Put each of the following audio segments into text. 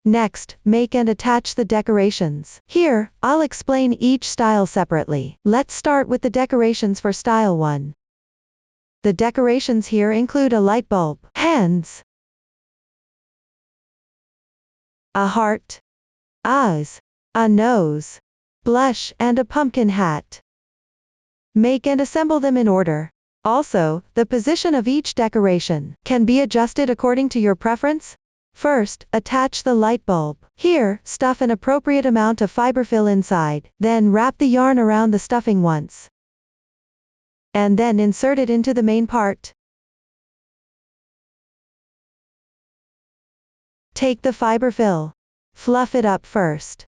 Next, make and attach the decorations. Here, I'll explain each style separately. Let's start with the decorations for style 1. The decorations here include a light bulb, hands, a heart, eyes, a nose, blush, and a pumpkin hat. Make and assemble them in order. Also, the position of each decoration can be adjusted according to your preference. First, attach the light bulb. Here, stuff an appropriate amount of fiberfill inside, then wrap the yarn around the stuffing once. And then insert it into the main part. Take the fiberfill. Fluff it up first.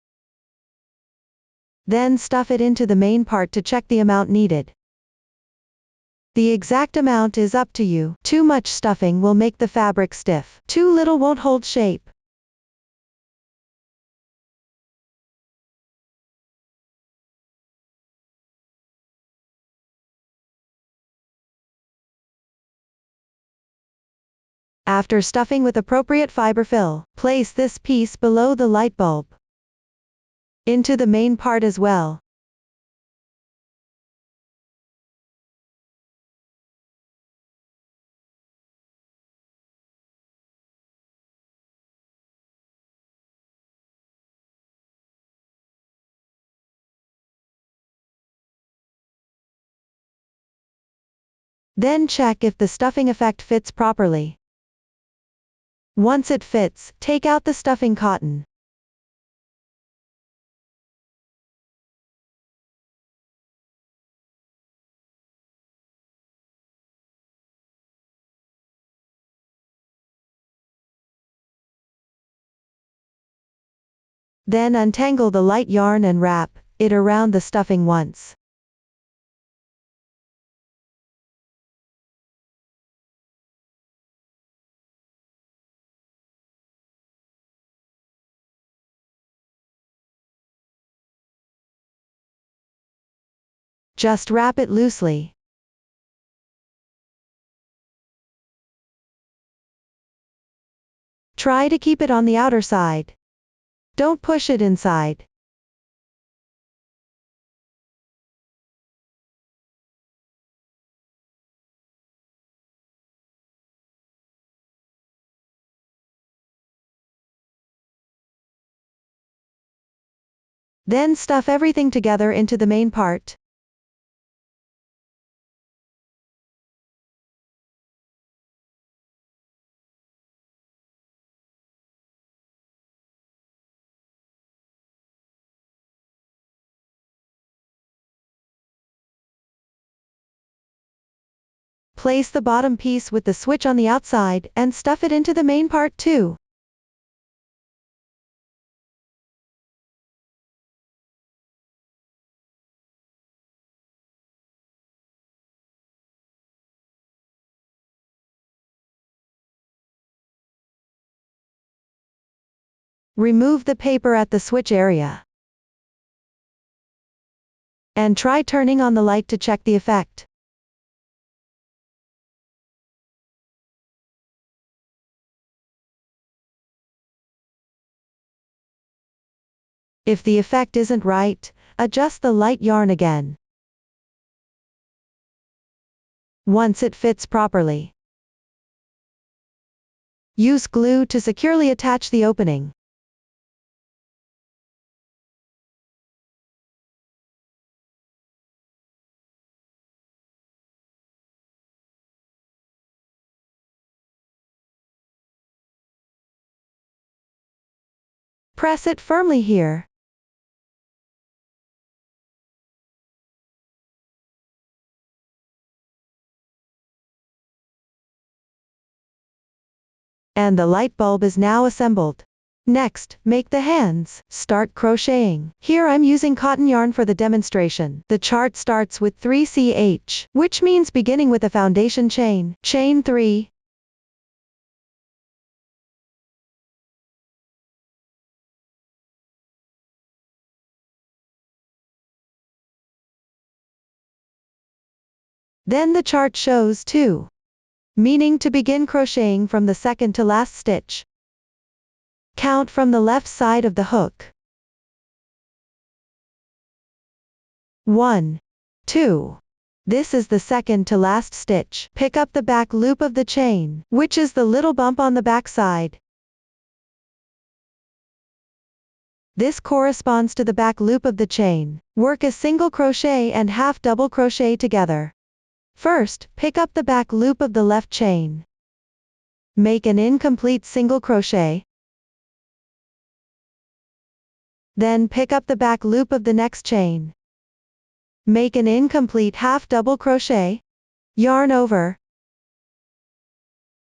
Then stuff it into the main part to check the amount needed. The exact amount is up to you. Too much stuffing will make the fabric stiff. Too little won't hold shape. After stuffing with appropriate fiberfill, place this piece below the light bulb. Into the main part as well. Then check if the stuffing effect fits properly. Once it fits, take out the stuffing cotton. Then untangle the light yarn and wrap it around the stuffing once. Just wrap it loosely. Try to keep it on the outer side. Don't push it inside. Then stuff everything together into the main part. Place the bottom piece with the switch on the outside and stuff it into the main part too. Remove the paper at the switch area. And try turning on the light to check the effect. If the effect isn't right, adjust the light yarn again. Once it fits properly, use glue to securely attach the opening. Press it firmly here. And the light bulb is now assembled. Next, make the hands. Start crocheting. Here I'm using cotton yarn for the demonstration. The chart starts with 3ch, which means beginning with a foundation chain. Chain 3. Then the chart shows 2, meaning to begin crocheting from the second to last stitch. Count from the left side of the hook. 1, 2. This is the second to last stitch. Pick up the back loop of the chain, which is the little bump on the back side. This corresponds to the back loop of the chain. Work a single crochet and half double crochet together. First, pick up the back loop of the left chain. Make an incomplete single crochet. Then pick up the back loop of the next chain. Make an incomplete half double crochet. Yarn over.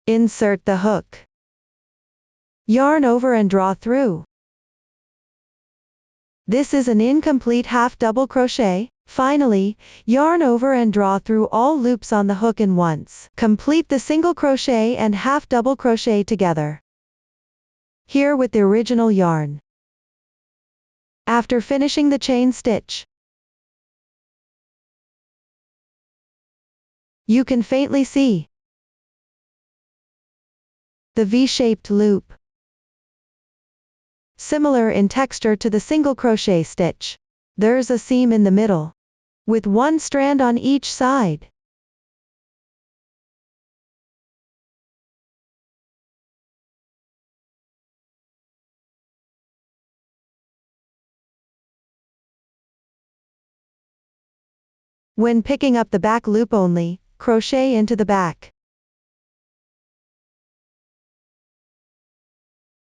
Insert the hook. Yarn over and draw through. This is an incomplete half double crochet. Finally, yarn over and draw through all loops on the hook in once. Complete the single crochet and half double crochet together. Here with the original yarn. After finishing the chain stitch, you can faintly see the V-shaped loop. Similar in texture to the single crochet stitch. There's a seam in the middle, with one strand on each side. When picking up the back loop only, crochet into the back.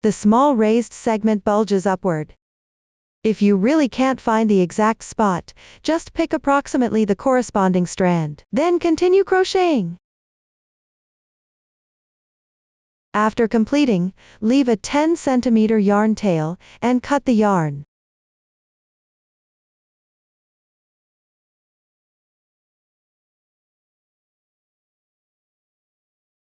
The small raised segment bulges upward. If you really can't find the exact spot, just pick approximately the corresponding strand. Then continue crocheting. After completing, leave a 10 cm yarn tail, and cut the yarn.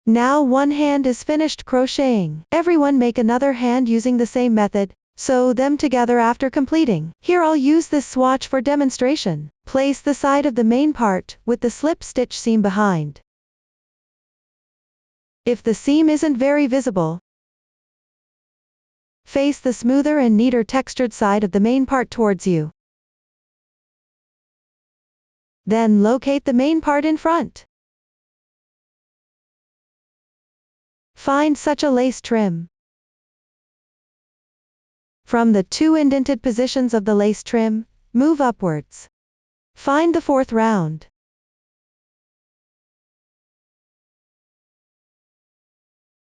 Now one hand is finished crocheting. Everyone make another hand using the same method. Sew them together after completing. Here I'll use this swatch for demonstration. Place the side of the main part, with the slip stitch seam behind. If the seam isn't very visible, face the smoother and neater textured side of the main part towards you. Then locate the main part in front. Find such a lace trim. From the 2 indented positions of the lace trim, move upwards. Find the 4th round.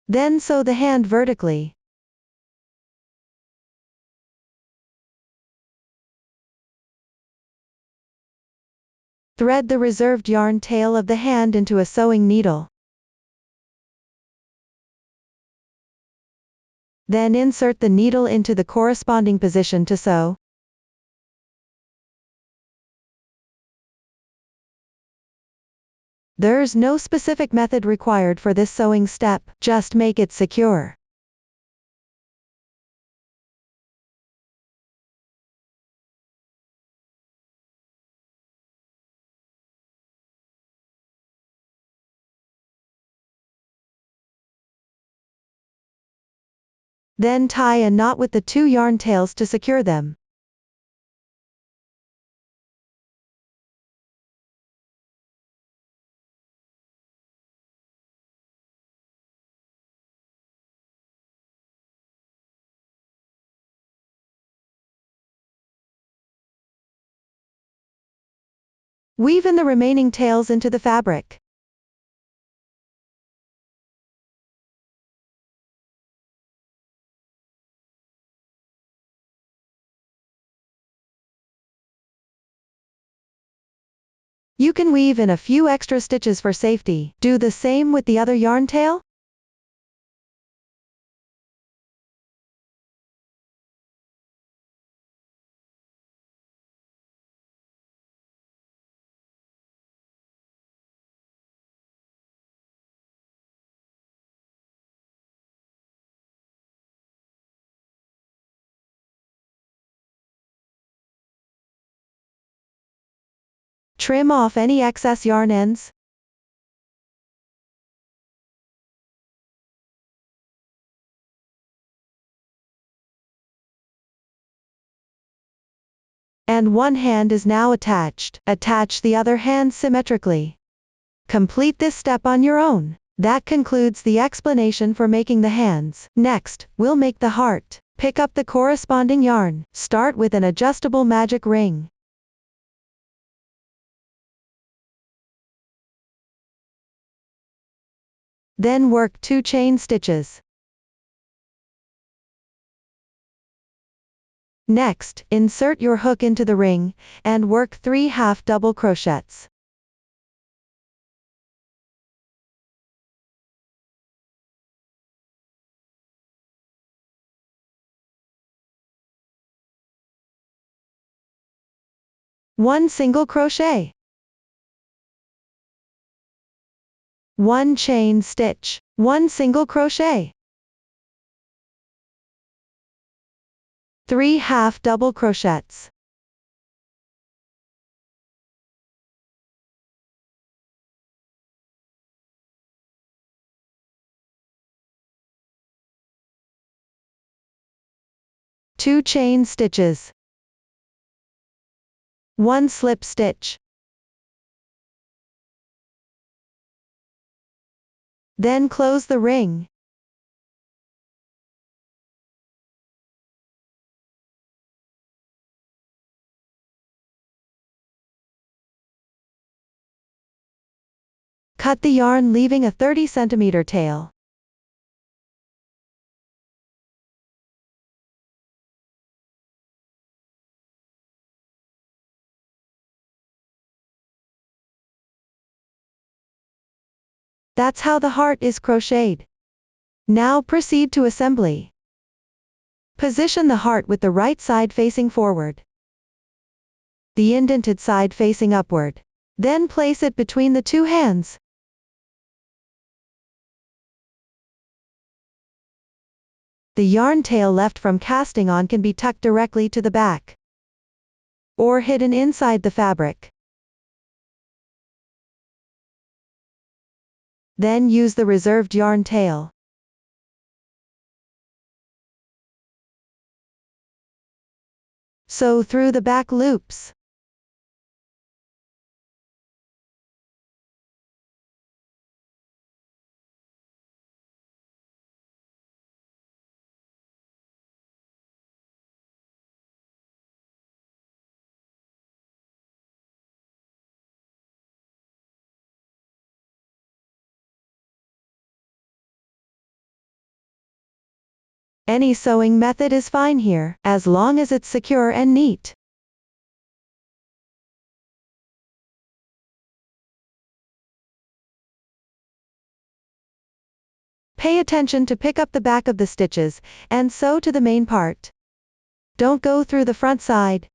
Then sew the hand vertically. Thread the reserved yarn tail of the hand into a sewing needle. Then insert the needle into the corresponding position to sew. There's no specific method required for this sewing step, just make it secure. Then tie a knot with the 2 yarn tails to secure them. Weave in the remaining tails into the fabric. You can weave in a few extra stitches for safety. Do the same with the other yarn tail. Trim off any excess yarn ends. And one hand is now attached. Attach the other hand symmetrically. Complete this step on your own. That concludes the explanation for making the hands. Next, we'll make the heart. Pick up the corresponding yarn. Start with an adjustable magic ring. Then work 2 chain stitches. Next, insert your hook into the ring, and work 3 half double crochets. One single crochet. 1 chain stitch. 1 single crochet. 3 half double crochets. Two chain stitches. 1 slip stitch. Then close the ring. Cut the yarn leaving a 30 cm tail. That's how the heart is crocheted. Now proceed to assembly. Position the heart with the right side facing forward, the indented side facing upward. Then place it between the 2 hands. The yarn tail left from casting on can be tucked directly to the back, or hidden inside the fabric. Then use the reserved yarn tail. Sew through the back loops. Any sewing method is fine here, as long as it's secure and neat. Pay attention to pick up the back of the stitches, and sew to the main part. Don't go through the front side.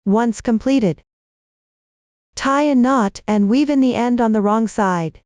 Once completed, tie a knot and weave in the end on the wrong side.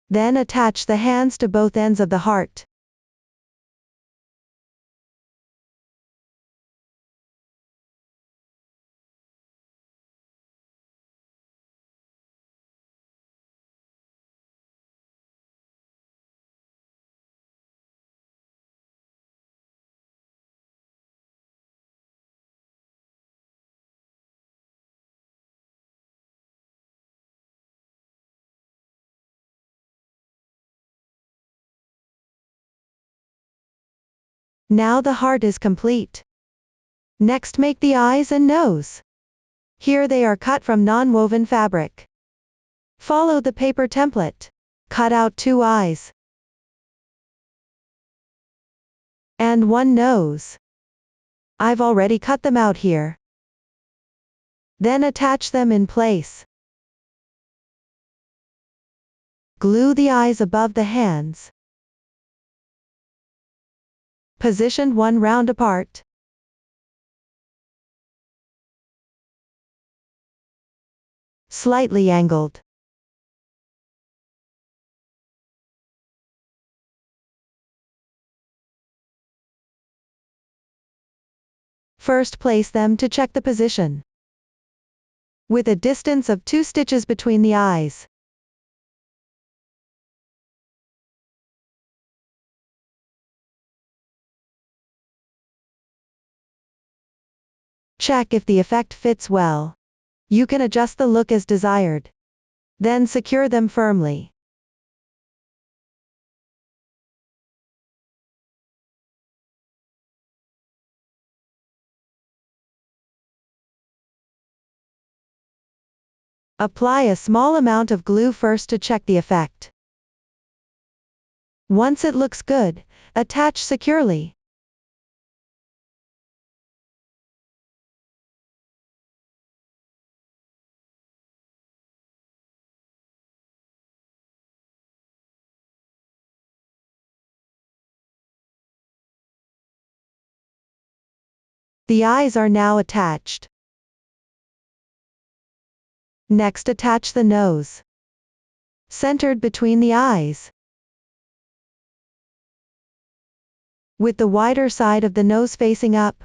Then attach the hands to both ends of the heart. Now the heart is complete. Next make the eyes and nose. Here they are cut from non-woven fabric. Follow the paper template. Cut out 2 eyes and 1 nose. I've already cut them out here. Then attach them in place. Glue the eyes above the hands. Position 1 round apart. Slightly angled. First place them to check the position. With a distance of 2 stitches between the eyes. Check if the effect fits well. You can adjust the look as desired. Then secure them firmly. Apply a small amount of glue first to check the effect. Once it looks good, attach securely. The eyes are now attached. Next attach the nose. Centered between the eyes. With the wider side of the nose facing up.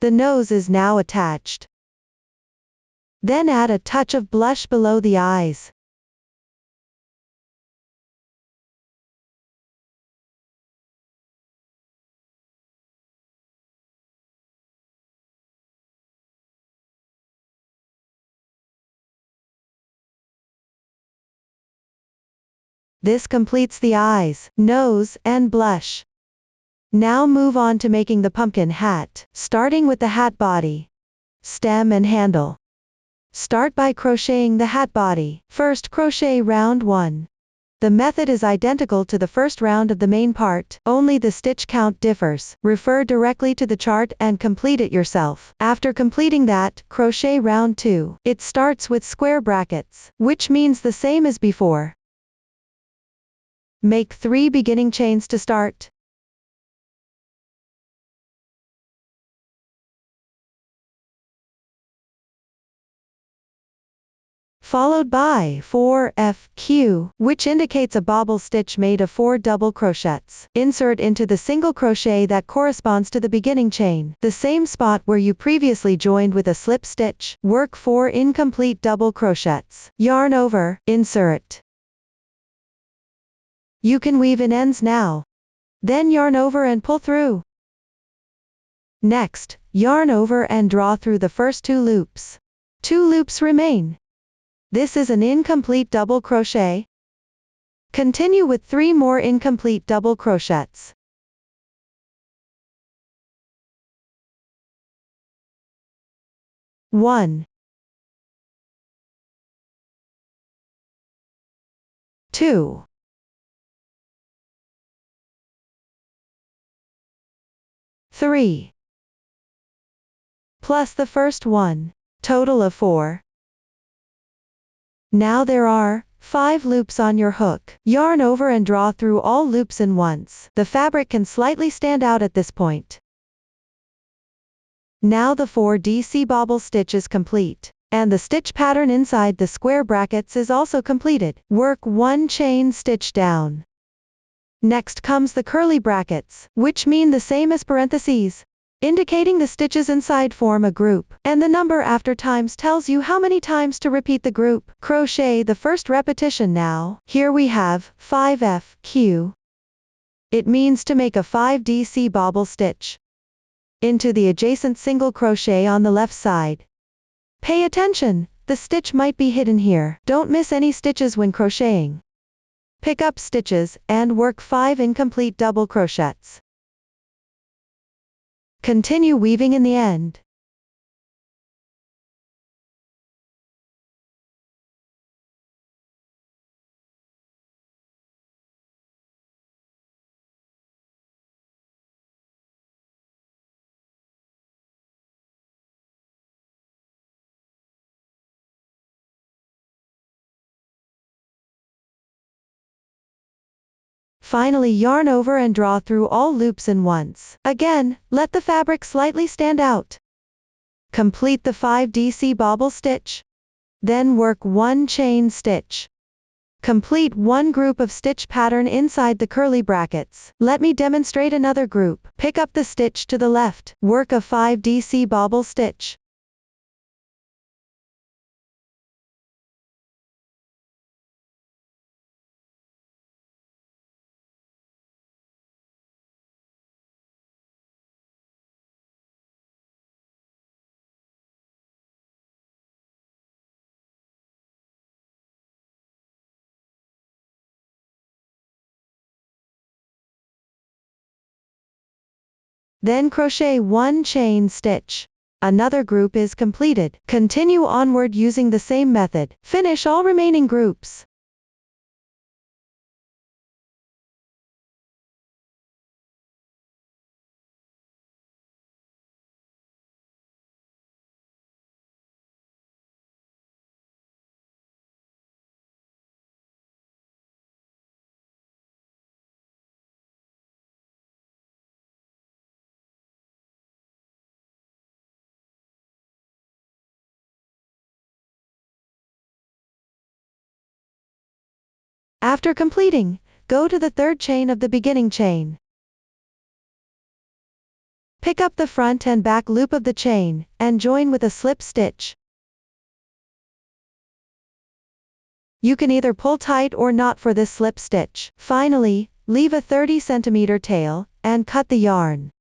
The nose is now attached. Then add a touch of blush below the eyes. This completes the eyes, nose, and blush. Now move on to making the pumpkin hat, starting with the hat body, stem and handle. Start by crocheting the hat body. First crochet round 1. The method is identical to the first round of the main part, only the stitch count differs. Refer directly to the chart and complete it yourself. After completing that, crochet round 2. It starts with square brackets, which means the same as before. Make 3 beginning chains to start. Followed by 4 FQ, which indicates a bobble stitch made of 4 double crochets. Insert into the single crochet that corresponds to the beginning chain, the same spot where you previously joined with a slip stitch. Work 4 incomplete double crochets. Yarn over, insert. You can weave in ends now. Then yarn over and pull through. Next, yarn over and draw through the first 2 loops. 2 loops remain. This is an incomplete double crochet. Continue with 3 more incomplete double crochets. One, 2, 3, plus the first one, total of 4. Now there are 5 loops on your hook. Yarn over and draw through all loops in once. The fabric can slightly stand out at this point. Now the 4 DC bobble stitch is complete, and the stitch pattern inside the square brackets is also completed. Work 1 chain stitch down. Next comes the curly brackets, which mean the same as parentheses, indicating the stitches inside form a group, and the number after times tells you how many times to repeat the group. Crochet the first repetition now. Here we have 5 FQ. It means to make a 5DC bobble stitch into the adjacent single crochet on the left side. Pay attention, the stitch might be hidden here. Don't miss any stitches when crocheting. Pick up stitches, and work 5 incomplete double crochets. Continue weaving in the end. Finally, yarn over and draw through all loops in once. Again, let the fabric slightly stand out. Complete the 5DC bobble stitch. Then work 1 chain stitch. Complete one group of stitch pattern inside the curly brackets. Let me demonstrate another group. Pick up the stitch to the left, work a 5DC bobble stitch. Then crochet 1 chain stitch. Another group is completed. Continue onward using the same method. Finish all remaining groups. After completing, go to the third chain of the beginning chain. Pick up the front and back loop of the chain, and join with a slip stitch. You can either pull tight or not for this slip stitch. Finally, leave a 30 cm tail, and cut the yarn.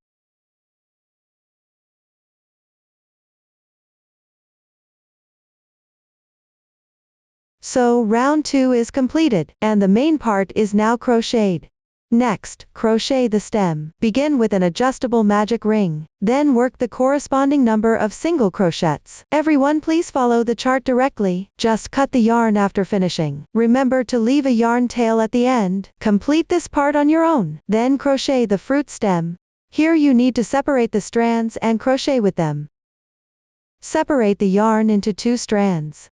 So round 2 is completed, and the main part is now crocheted. Next, crochet the stem. Begin with an adjustable magic ring, then work the corresponding number of single crochets. Everyone please follow the chart directly, just cut the yarn after finishing. Remember to leave a yarn tail at the end. Complete this part on your own. Then crochet the fruit stem. Here you need to separate the strands and crochet with them. Separate the yarn into 2 strands.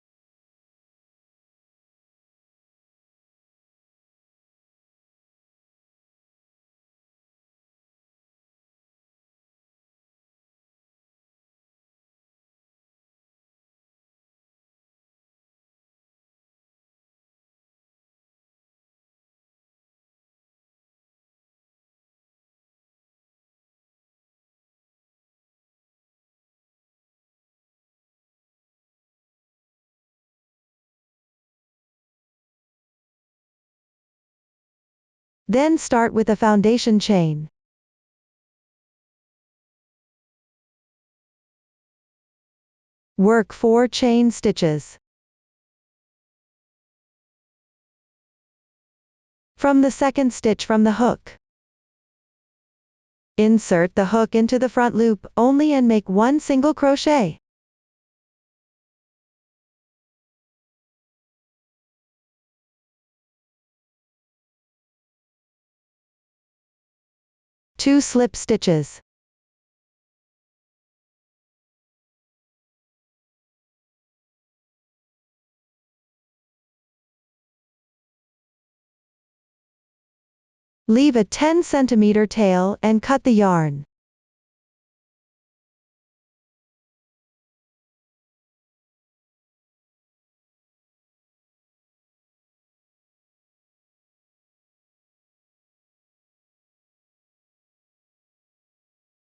Then start with a foundation chain. Work 4 chain stitches. From the second stitch from the hook. Insert the hook into the front loop only and make 1 single crochet. Two slip stitches. Leave a 10 cm tail and cut the yarn.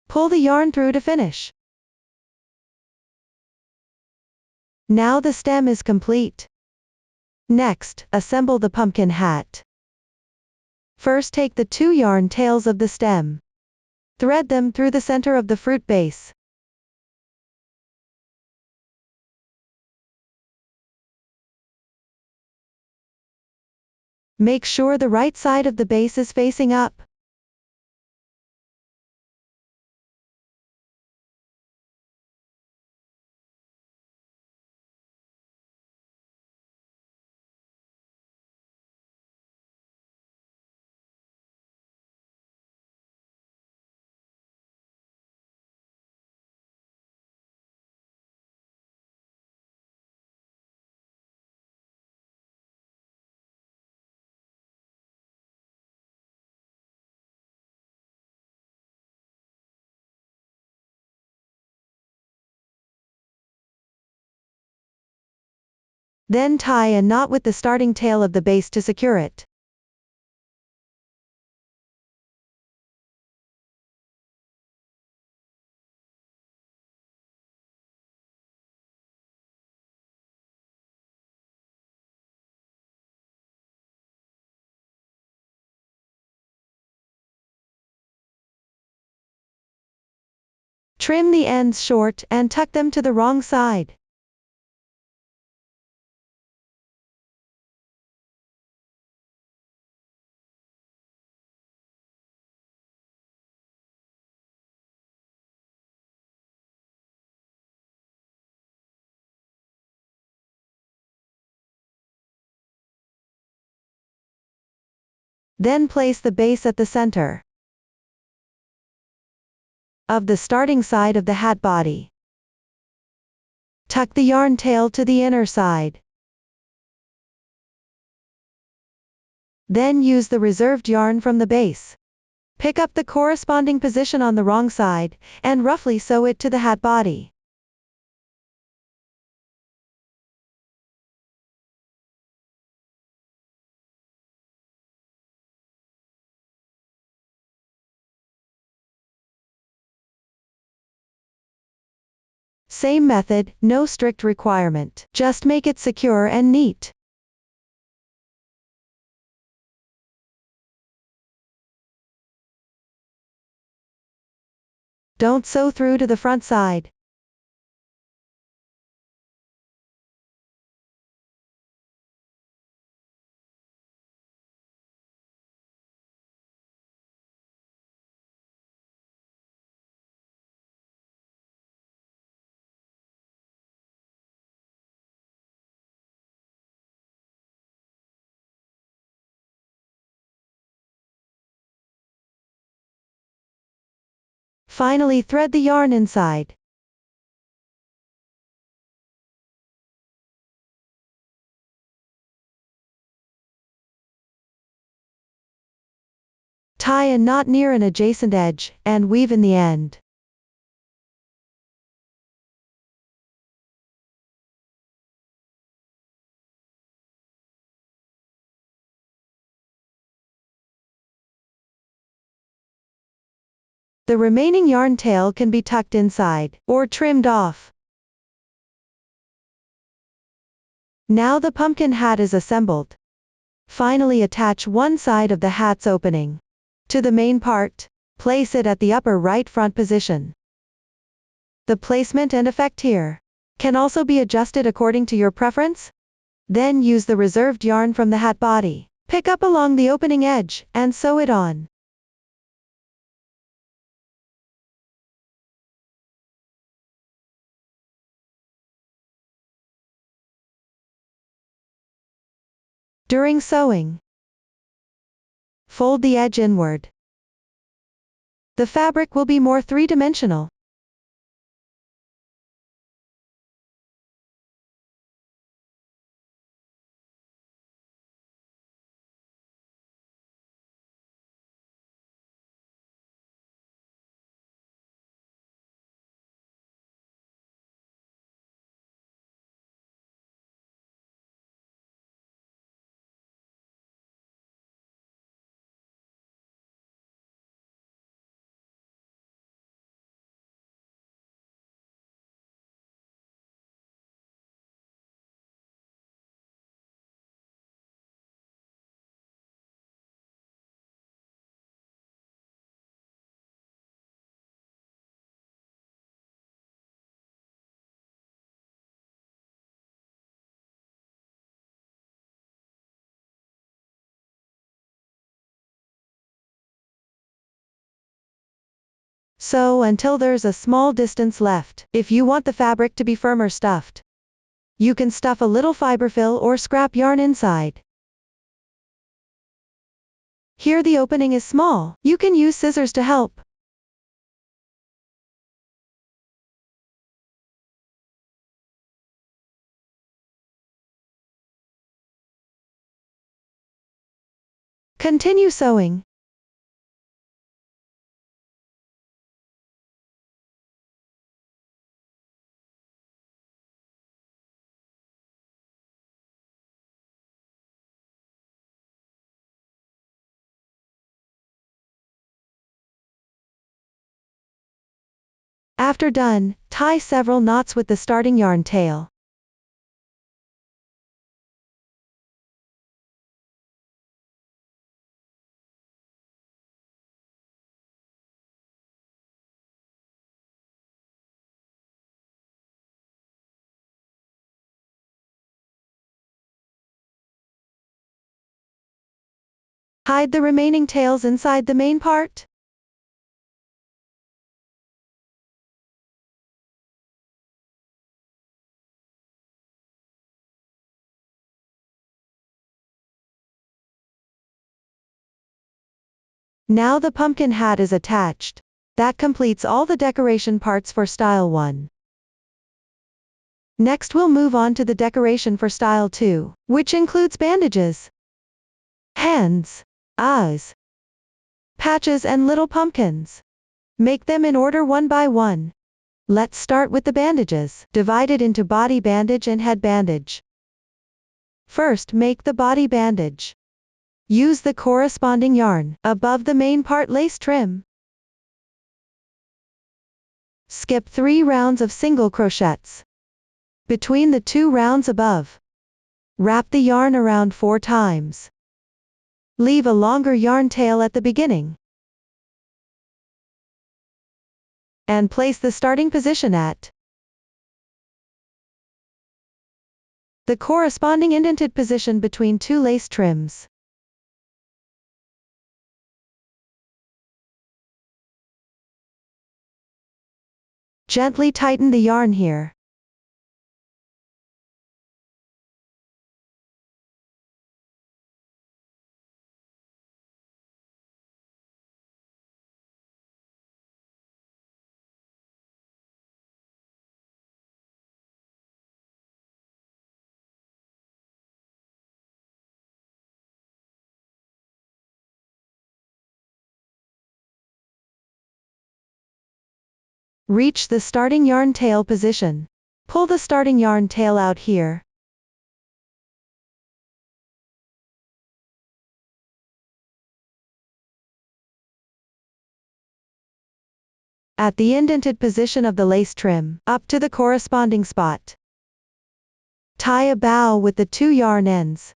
Pull the yarn through to finish. Now the stem is complete. Next, assemble the pumpkin hat. First take the 2 yarn tails of the stem. Thread them through the center of the fruit base. Make sure the right side of the base is facing up. Then tie a knot with the starting tail of the base to secure it. Trim the ends short and tuck them to the wrong side. Then place the base at the center of the starting side of the hat body. Tuck the yarn tail to the inner side. Then use the reserved yarn from the base. Pick up the corresponding position on the wrong side, and roughly sew it to the hat body. Same method, no strict requirement. Just make it secure and neat. Don't sew through to the front side. Finally, thread the yarn inside. Tie a knot near an adjacent edge, and weave in the end. The remaining yarn tail can be tucked inside, or trimmed off. Now the pumpkin hat is assembled. Finally, attach one side of the hat's opening to the main part. Place it at the upper right front position. The placement and effect here can also be adjusted according to your preference. Then use the reserved yarn from the hat body. Pick up along the opening edge, and sew it on. During sewing, fold the edge inward. The fabric will be more three-dimensional. Sew until there's a small distance left. If you want the fabric to be firmer stuffed, you can stuff a little fiberfill or scrap yarn inside. Here the opening is small. You can use scissors to help. Continue sewing. After done, tie several knots with the starting yarn tail. Hide the remaining tails inside the main part. Now the pumpkin hat is attached. That completes all the decoration parts for style 1. Next we'll move on to the decoration for style 2, which includes bandages, hands, eyes, patches and little pumpkins. Make them in order one by one. Let's start with the bandages, divided into body bandage and head bandage. First make the body bandage. Use the corresponding yarn above the main part lace trim. Skip 3 rounds of single crochets. Between the 2 rounds above, wrap the yarn around 4 times. Leave a longer yarn tail at the beginning. And place the starting position at the corresponding indented position between 2 lace trims. Gently tighten the yarn here. Reach the starting yarn tail position. Pull the starting yarn tail out here. At the indented position of the lace trim, up to the corresponding spot. Tie a bow with the 2 yarn ends.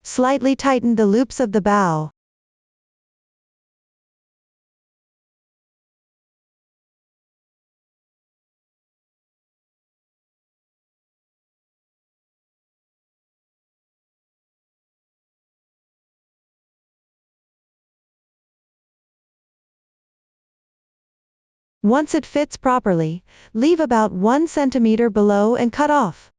Slightly tighten the loops of the bow. Once it fits properly, leave about 1 centimeter below and cut off.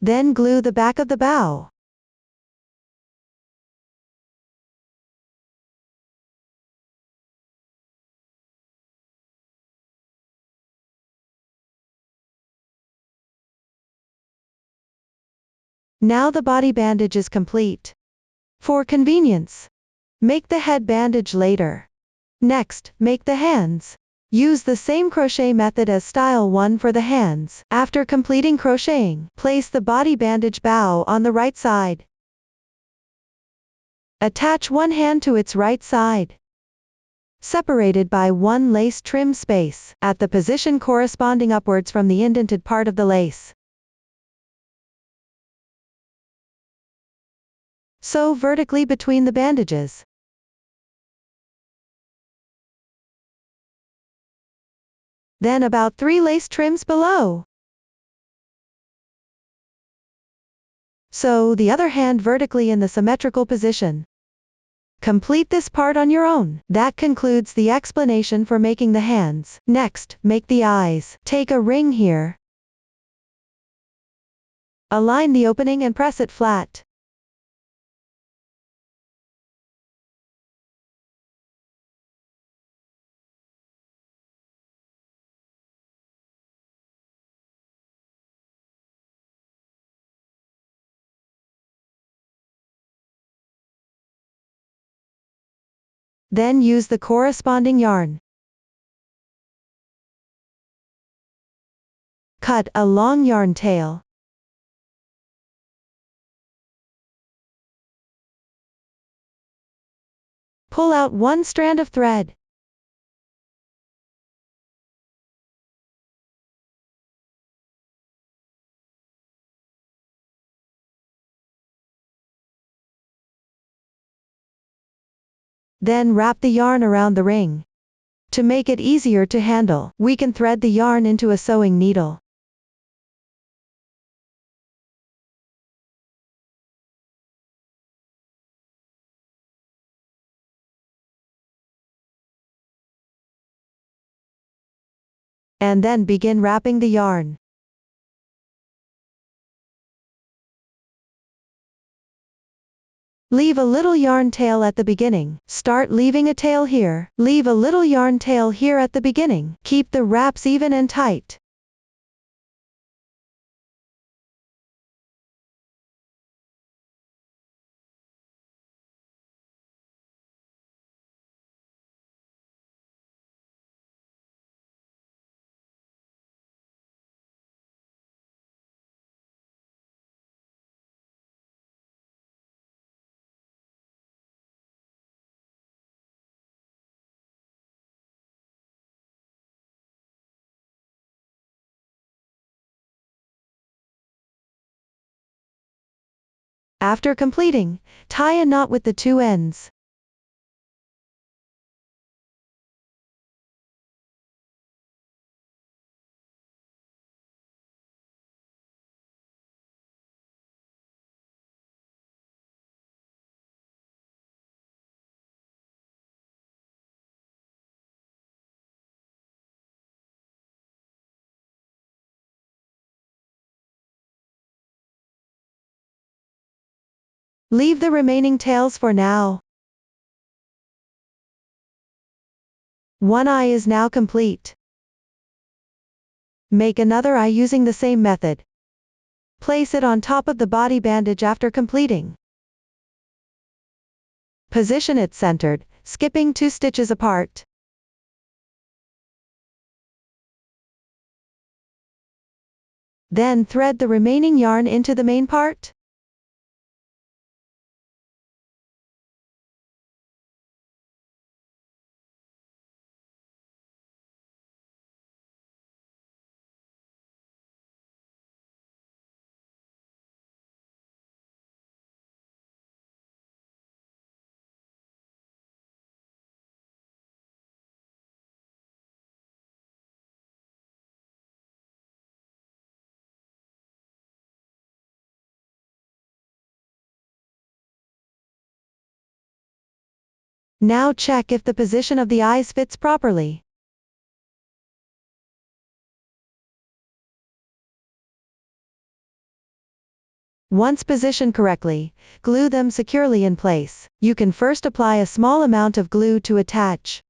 Then glue the back of the bow. Now the body bandage is complete. For convenience, make the head bandage later. Next, make the hands. Use the same crochet method as style 1 for the hands. After completing crocheting, place the body bandage bow on the right side. Attach one hand to its right side, separated by one lace trim space, at the position corresponding upwards from the indented part of the lace. Sew vertically between the bandages. Then about 3 lace trims below. Sew the other hand vertically in the symmetrical position. Complete this part on your own. That concludes the explanation for making the hands. Next, make the eyes. Take a ring here. Align the opening and press it flat. Then use the corresponding yarn. Cut a long yarn tail. Pull out one strand of thread. Then wrap the yarn around the ring. To make it easier to handle, we can thread the yarn into a sewing needle. And then begin wrapping the yarn. Leave a little yarn tail at the beginning. Start leaving a tail here. Leave a little yarn tail here at the beginning. Keep the wraps even and tight. After completing, tie a knot with the two ends. Leave the remaining tails for now. One eye is now complete. Make another eye using the same method. Place it on top of the body bandage after completing. Position it centered, skipping 2 stitches apart. Then thread the remaining yarn into the main part. Now check if the position of the eyes fits properly. Once positioned correctly, glue them securely in place. You can first apply a small amount of glue to attach.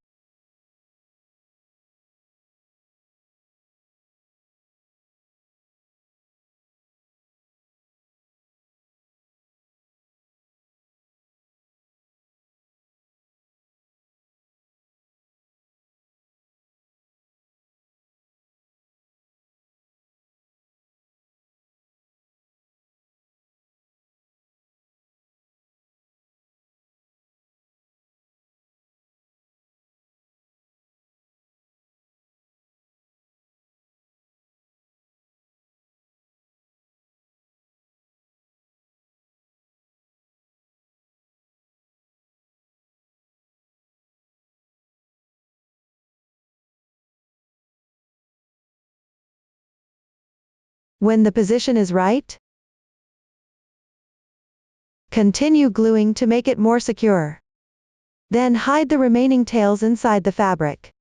When the position is right, continue gluing to make it more secure. Then hide the remaining tails inside the fabric.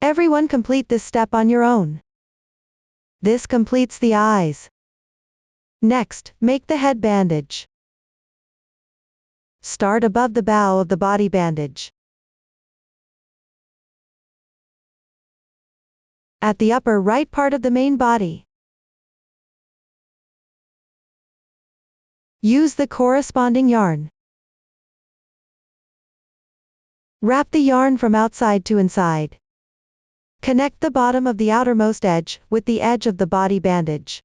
Everyone complete this step on your own. This completes the eyes. Next, make the head bandage. Start above the bow of the body bandage. At the upper right part of the main body. Use the corresponding yarn. Wrap the yarn from outside to inside. Connect the bottom of the outermost edge with the edge of the body bandage.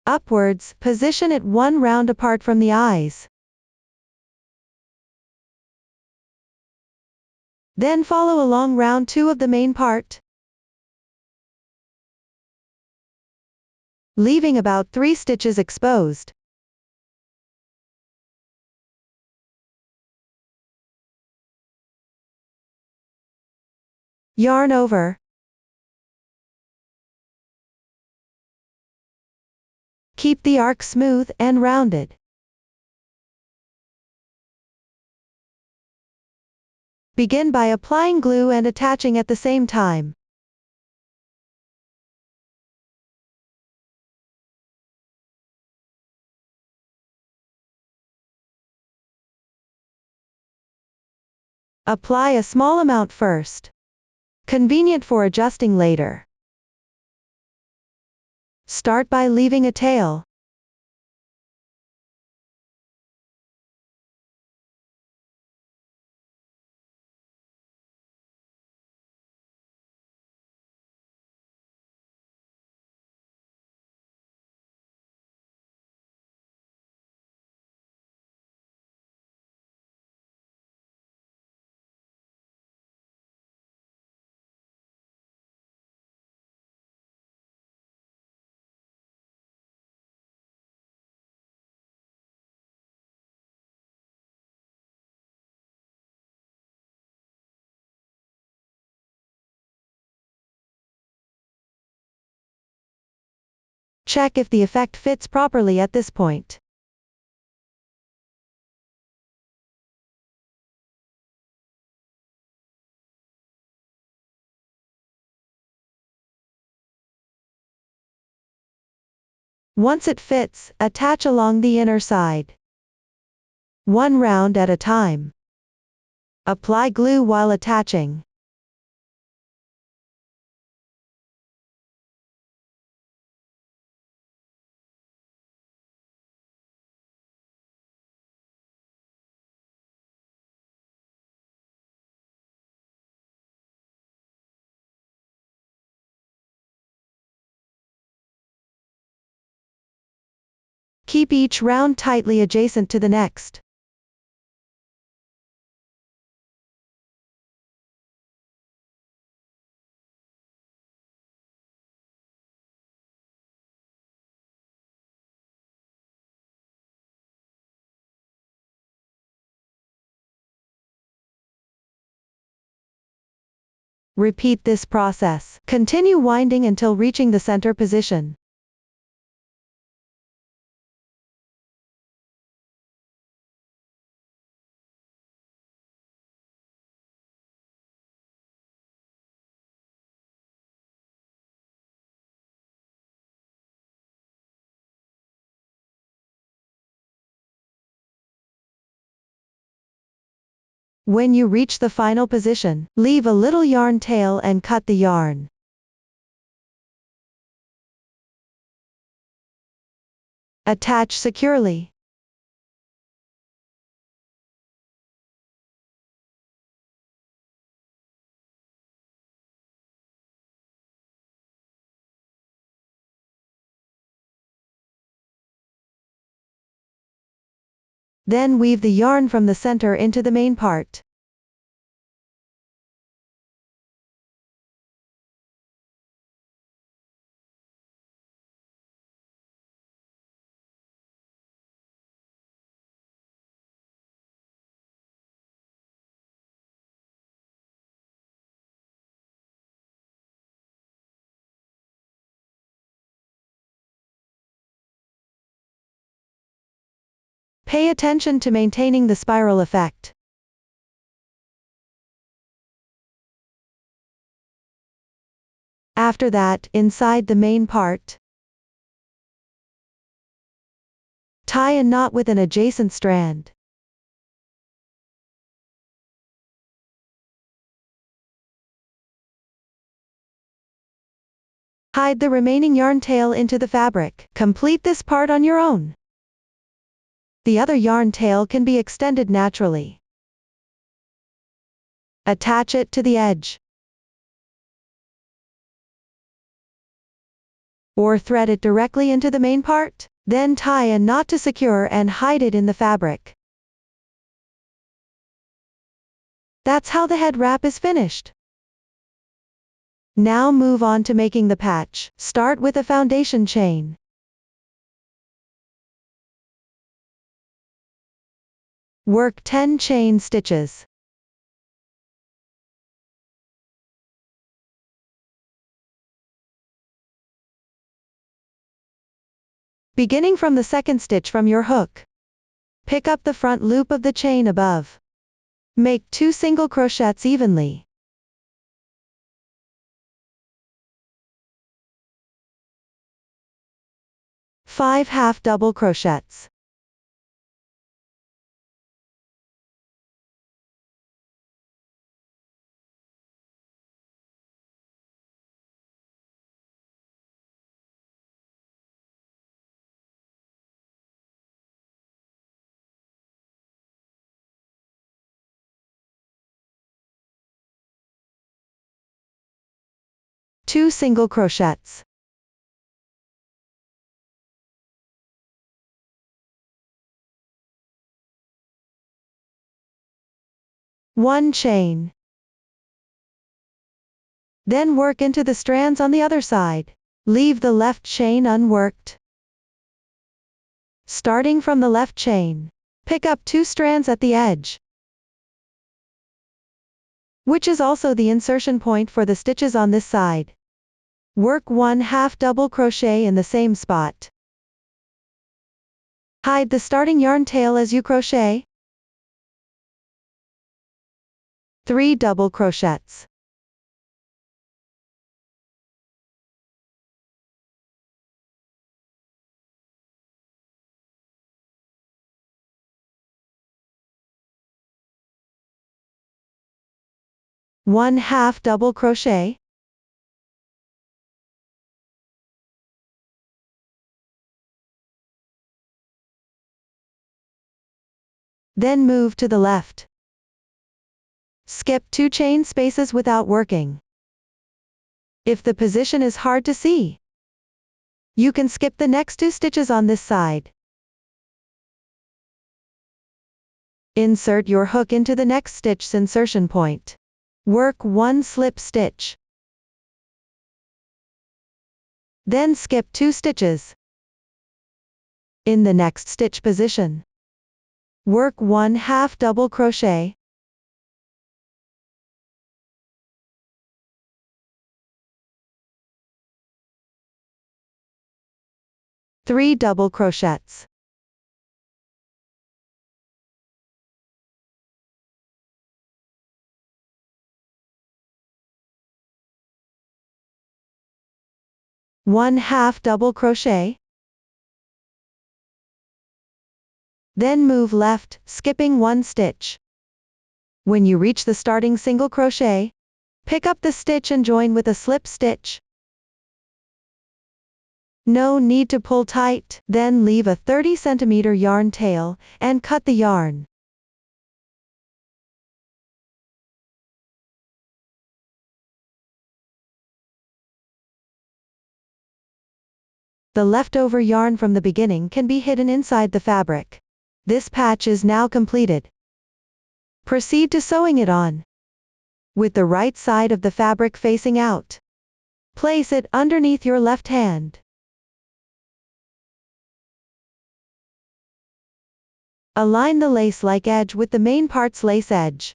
Upwards, position it one round apart from the eyes. Then follow along round 2 of the main part, leaving about 3 stitches exposed. Yarn over. Keep the arc smooth and rounded. Begin by applying glue and attaching at the same time. Apply a small amount first. Convenient for adjusting later. Start by leaving a tail. Check if the effect fits properly at this point. Once it fits, attach along the inner side. One round at a time. Apply glue while attaching. Keep each round tightly adjacent to the next. Repeat this process. Continue winding until reaching the center position. When you reach the final position, leave a little yarn tail and cut the yarn. Attach securely. Then weave the yarn from the center into the main part. Pay attention to maintaining the spiral effect. After that, inside the main part, tie a knot with an adjacent strand. Hide the remaining yarn tail into the fabric. Complete this part on your own. The other yarn tail can be extended naturally. Attach it to the edge. Or thread it directly into the main part. Then tie a knot to secure and hide it in the fabric. That's how the head wrap is finished. Now move on to making the patch. Start with a foundation chain. Work 10 chain stitches. Beginning from the second stitch from your hook. Pick up the front loop of the chain above. Make 2 single crochets evenly. Five half double crochets. Two single crochets. One chain. Then work into the strands on the other side. Leave the left chain unworked. Starting from the left chain, pick up 2 strands at the edge, which is also the insertion point for the stitches on this side. Work 1 half double crochet in the same spot. Hide the starting yarn tail as you crochet. 3 double crochets. One half double crochet. Then move to the left. Skip 2 chain spaces without working. If the position is hard to see, you can skip the next 2 stitches on this side. Insert your hook into the next stitch's insertion point. Work 1 slip stitch. Then skip 2 stitches. In the next stitch position, work 1 half double crochet. Three double crochets. One half double crochet. Then move left, skipping 1 stitch. When you reach the starting single crochet, pick up the stitch and join with a slip stitch. No need to pull tight. Then leave a 30 cm yarn tail, and cut the yarn. The leftover yarn from the beginning can be hidden inside the fabric. This patch is now completed. Proceed to sewing it on. With the right side of the fabric facing out, place it underneath your left hand. Align the lace-like edge with the main part's lace edge.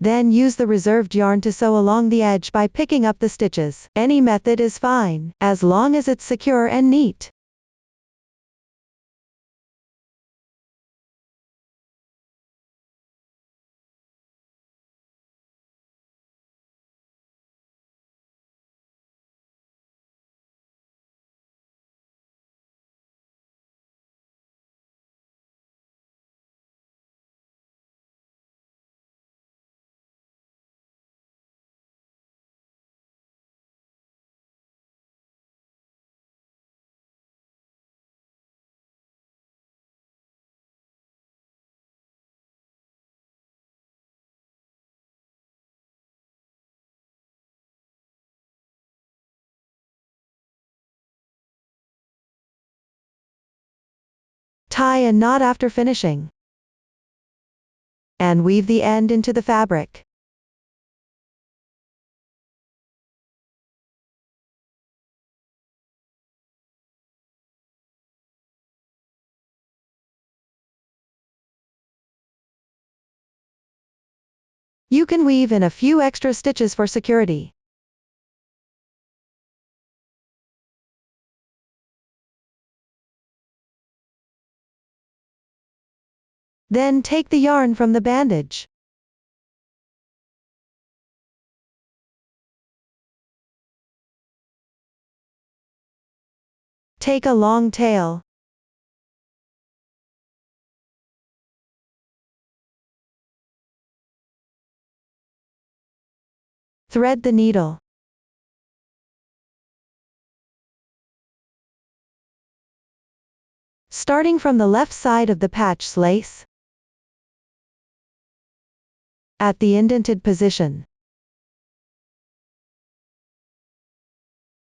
Then use the reserved yarn to sew along the edge by picking up the stitches. Any method is fine, as long as it's secure and neat. Tie a knot after finishing. And weave the end into the fabric. You can weave in a few extra stitches for security. Then take the yarn from the bandage. Take a long tail. Thread the needle. Starting from the left side of the patch lace, at the indented position,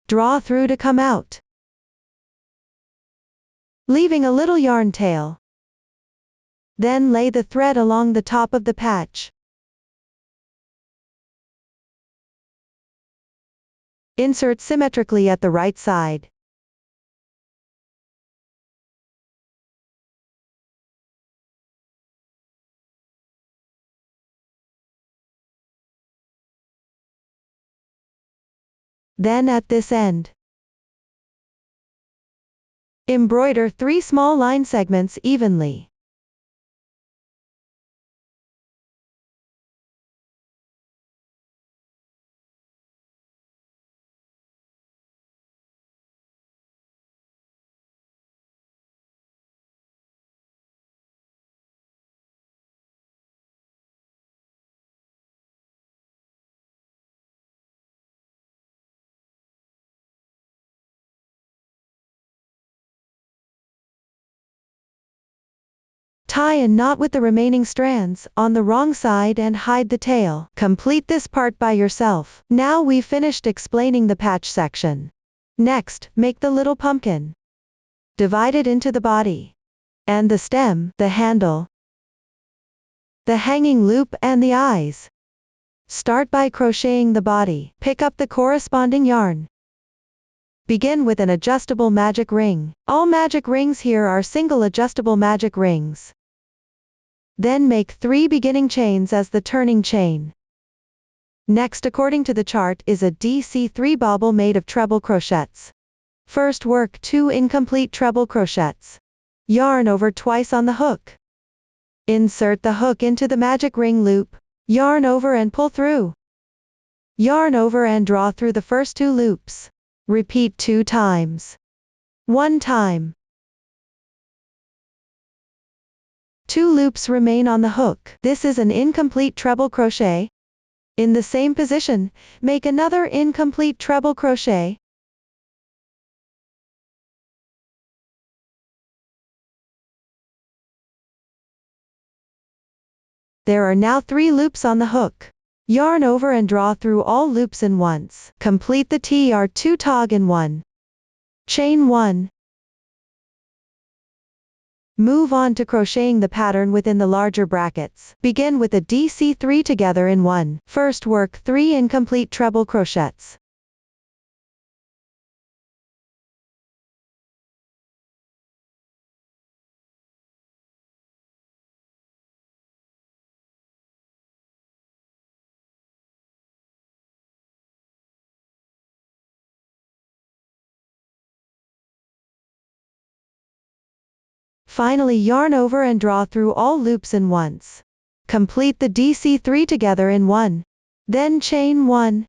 draw through to come out, leaving a little yarn tail. Then lay the thread along the top of the patch. Insert symmetrically at the right side. Then at this end, embroider 3 small line segments evenly. Tie a knot with the remaining strands on the wrong side and hide the tail. Complete this part by yourself. Now we've finished explaining the patch section. Next, make the little pumpkin. Divide it into the body, and the stem, the handle, the hanging loop and the eyes. Start by crocheting the body. Pick up the corresponding yarn. Begin with an adjustable magic ring. All magic rings here are single adjustable magic rings. Then make 3 beginning chains as the turning chain. Next, according to the chart, is a DC3 bobble made of treble crochets. First, work 2 incomplete treble crochets. Yarn over twice on the hook. Insert the hook into the magic ring loop. Yarn over and pull through. Yarn over and draw through the first 2 loops. Repeat 2 times. 1 time. 2 loops remain on the hook. This is an incomplete treble crochet. In the same position, make another incomplete treble crochet. There are now 3 loops on the hook. Yarn over and draw through all loops in once. Complete the TR2 tog in 1. Chain 1. Move on to crocheting the pattern within the larger brackets. Begin with a DC3 together in 1. First, work 3 incomplete treble crochets. Finally, yarn over and draw through all loops in once. Complete the DC3 together in one. Then chain 1.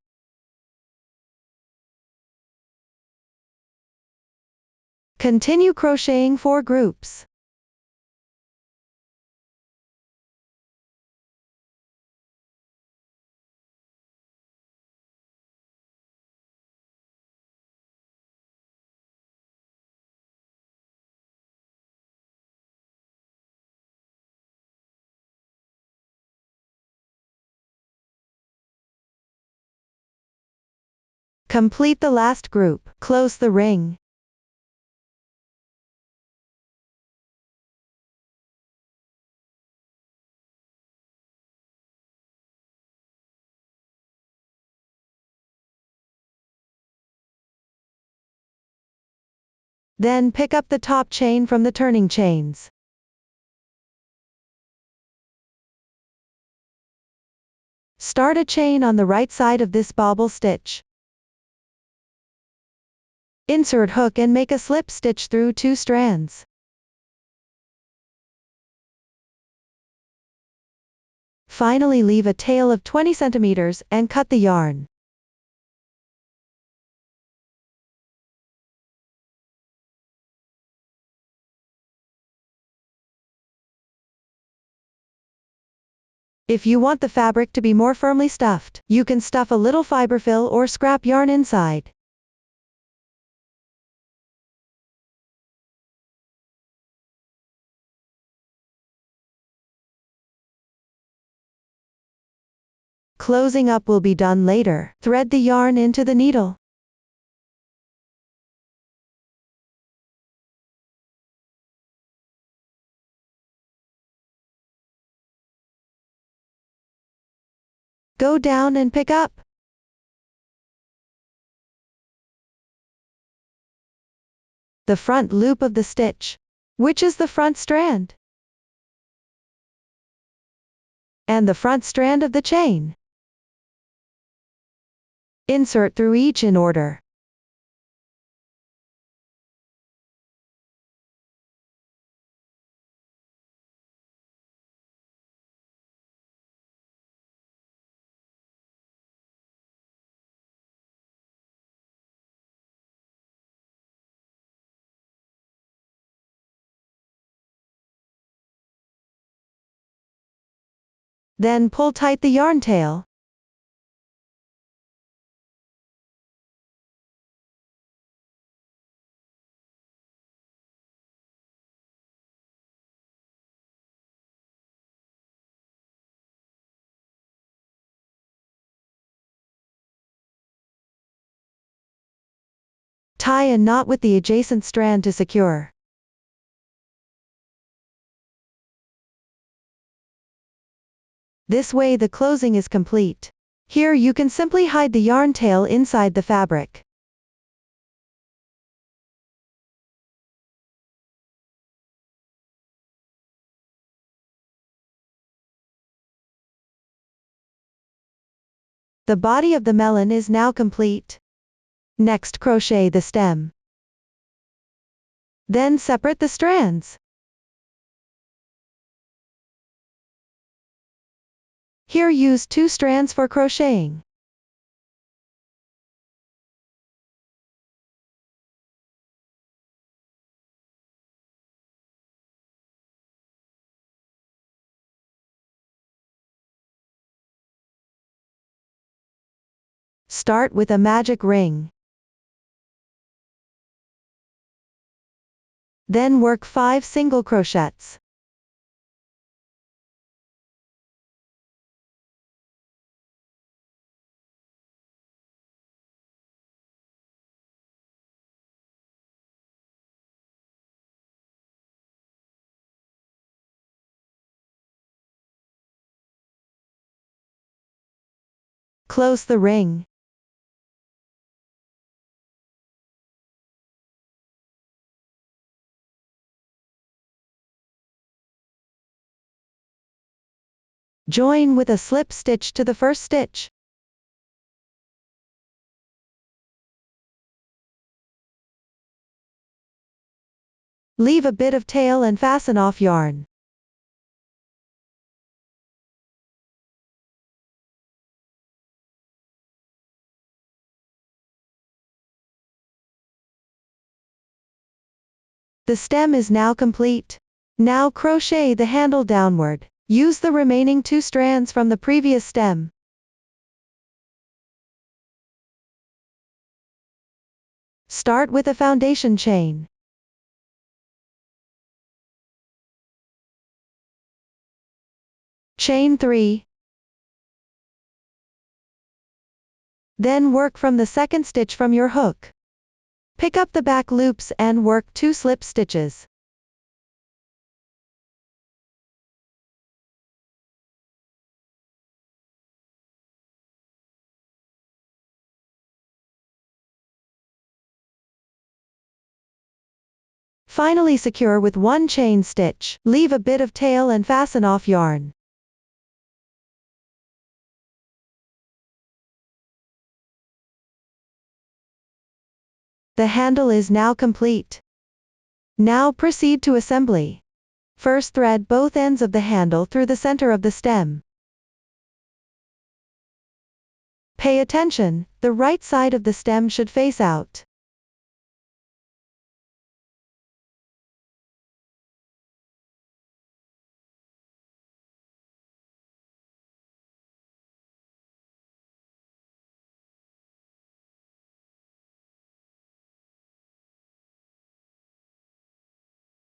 Continue crocheting 4 groups. Complete the last group. Close the ring. Then pick up the top chain from the turning chains. Start a chain on the right side of this bobble stitch. Insert hook and make a slip stitch through 2 strands. Finally, leave a tail of 20 centimeters and cut the yarn. If you want the fabric to be more firmly stuffed, you can stuff a little fiberfill or scrap yarn inside. Closing up will be done later. Thread the yarn into the needle. Go down and pick up the front loop of the stitch, which is the front strand, and the front strand of the chain. Insert through each in order. Then pull tight the yarn tail. Tie a knot with the adjacent strand to secure. This way the closing is complete. Here you can simply hide the yarn tail inside the fabric. The body of the melon is now complete. Next, crochet the stem. Then separate the strands. Here use 2 strands for crocheting. Start with a magic ring. Then work 5 single crochets. Close the ring. Join with a slip stitch to the first stitch. Leave a bit of tail and fasten off yarn. The stem is now complete. Now crochet the handle downward. Use the remaining 2 strands from the previous stem. Start with a foundation chain. Chain 3. Then work from the second stitch from your hook. Pick up the back loops and work 2 slip stitches. Finally secure with 1 chain stitch. Leave a bit of tail and fasten off yarn. The handle is now complete. Now proceed to assembly. First thread both ends of the handle through the center of the stem. Pay attention, the right side of the stem should face out.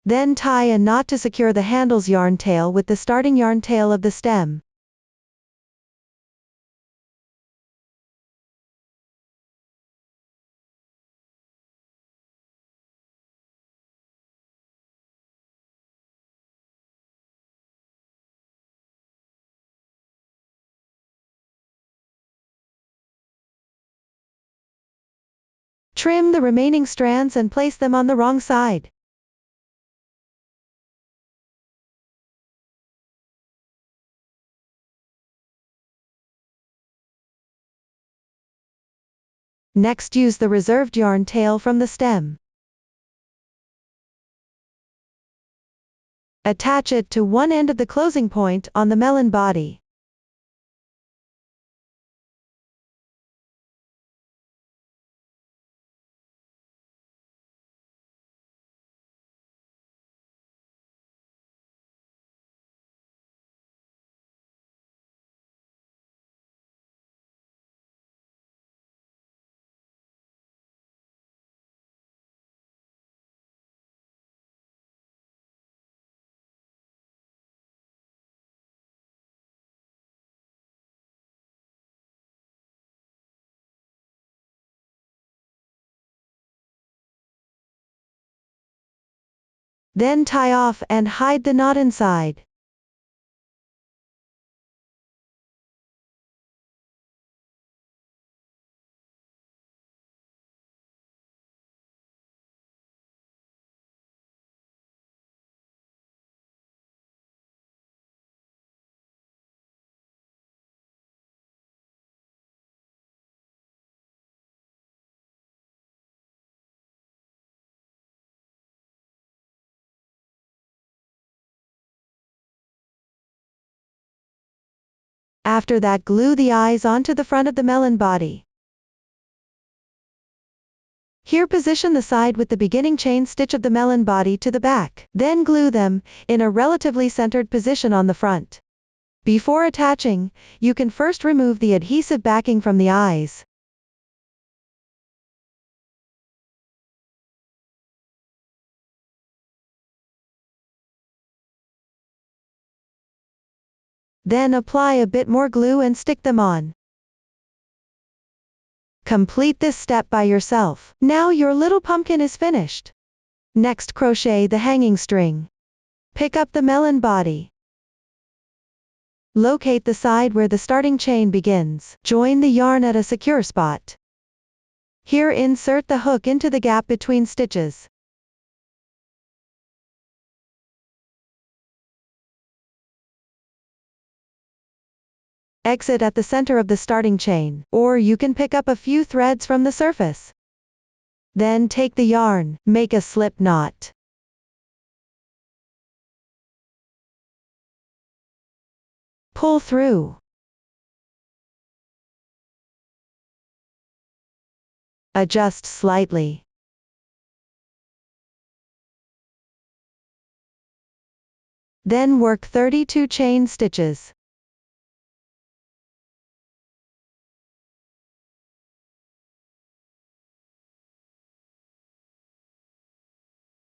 Then tie a knot to secure the handle's yarn tail with the starting yarn tail of the stem. Trim the remaining strands and place them on the wrong side. Next use the reserved yarn tail from the stem. Attach it to one end of the closing point on the melon body. Then tie off and hide the knot inside. After that, glue the eyes onto the front of the melon body. Here position the side with the beginning chain stitch of the melon body to the back. Then glue them, in a relatively centered position on the front. Before attaching, you can first remove the adhesive backing from the eyes. Then apply a bit more glue and stick them on. Complete this step by yourself. Now your little pumpkin is finished. Next, crochet the hanging string. Pick up the melon body. Locate the side where the starting chain begins. Join the yarn at a secure spot. Here insert the hook into the gap between stitches. Exit at the center of the starting chain, or you can pick up a few threads from the surface. Then take the yarn, make a slip knot. Pull through. Adjust slightly. Then work 32 chain stitches.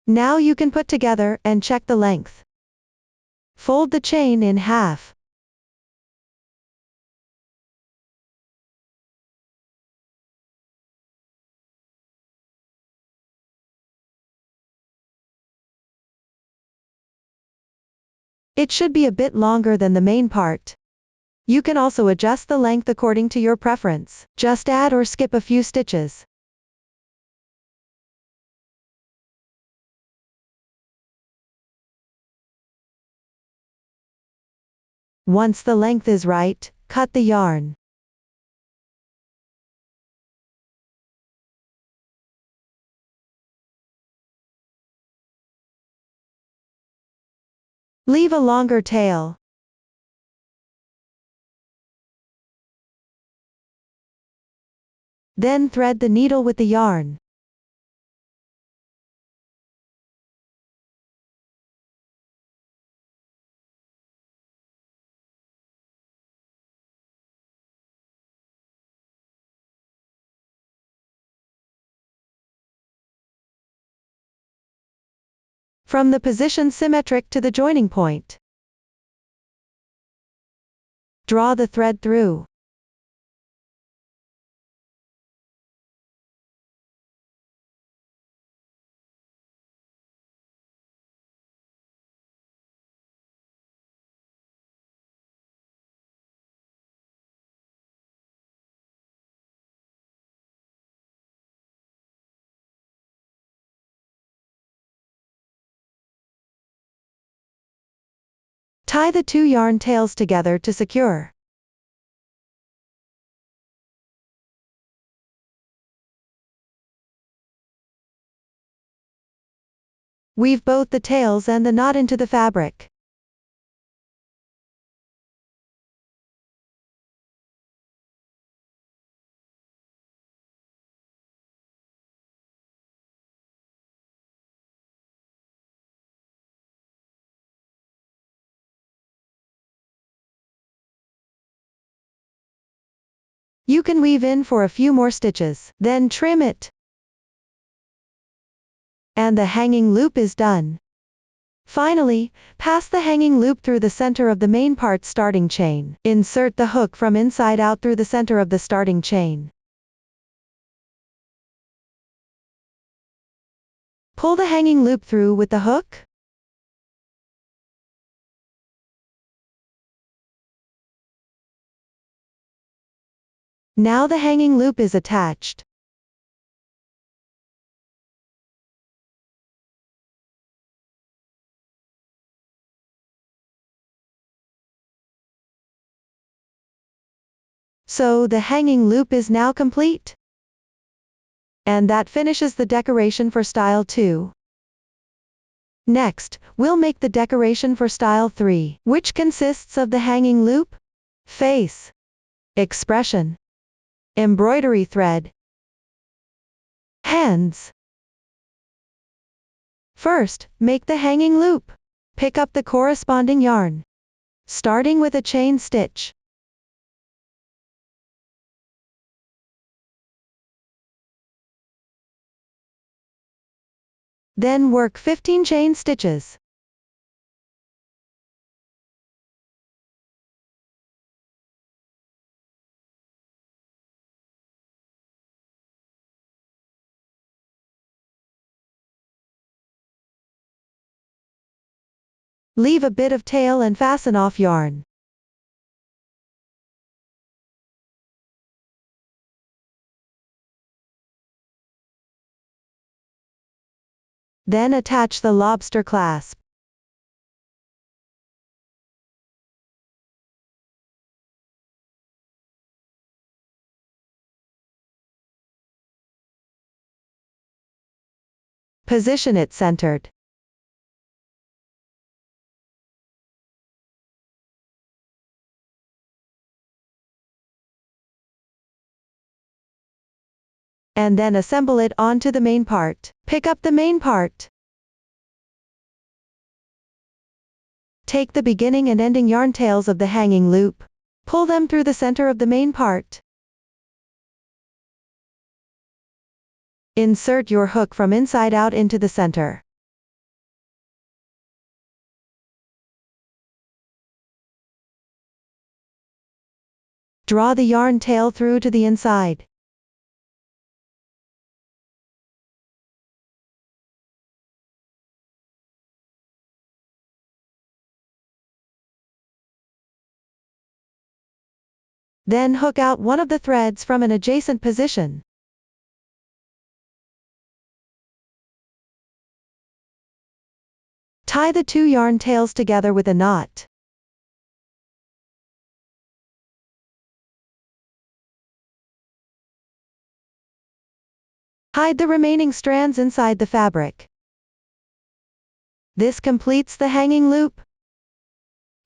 Now you can put together and check the length. Fold the chain in half. It should be a bit longer than the main part. You can also adjust the length according to your preference. Just add or skip a few stitches. Once the length is right, cut the yarn. Leave a longer tail. Then thread the needle with the yarn. From the position symmetric to the joining point. Draw the thread through. Tie the two yarn tails together to secure. Weave both the tails and the knot into the fabric. You can weave in for a few more stitches, then trim it. And the hanging loop is done. Finally, pass the hanging loop through the center of the main part starting chain. Insert the hook from inside out through the center of the starting chain. Pull the hanging loop through with the hook. Now the hanging loop is attached. So the hanging loop is now complete. And that finishes the decoration for style 2. Next, we'll make the decoration for style 3, which consists of the hanging loop, face, expression, embroidery thread, hands. First, make the hanging loop. Pick up the corresponding yarn, starting with a chain stitch. Then work 15 chain stitches. Leave a bit of tail and fasten off yarn. Then attach the lobster clasp. Position it centered. and then assemble it onto the main part. Pick up the main part. Take the beginning and ending yarn tails of the hanging loop. Pull them through the center of the main part. Insert your hook from inside out into the center. Draw the yarn tail through to the inside. Then hook out one of the threads from an adjacent position. Tie the two yarn tails together with a knot. Hide the remaining strands inside the fabric. This completes the hanging loop.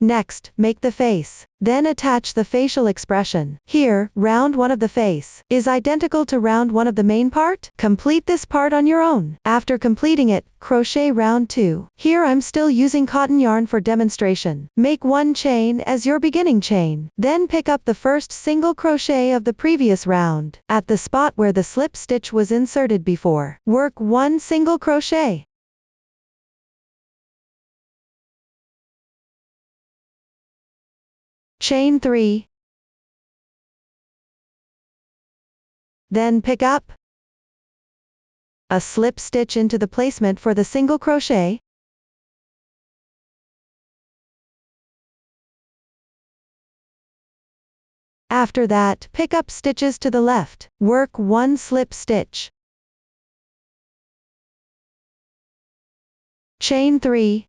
Next, make the face. Then attach the facial expression. Here, round one of the face is identical to round one of the main part. Complete this part on your own. After completing it, crochet round 2. Here I'm still using cotton yarn for demonstration. Make one chain as your beginning chain. Then pick up the first single crochet of the previous round. At the spot where the slip stitch was inserted before, work one single crochet. Chain 3. Then pick up a slip stitch into the placement for the single crochet. After that, pick up stitches to the left. Work one slip stitch. Chain 3.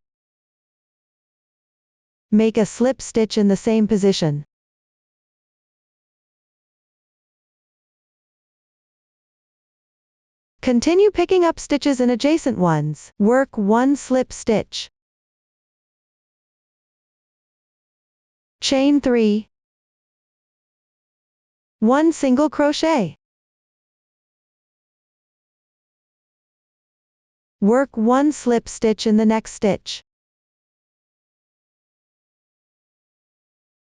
Make a slip stitch in the same position. Continue picking up stitches in adjacent ones. Work one slip stitch. Chain 3. One single crochet. Work one slip stitch in the next stitch.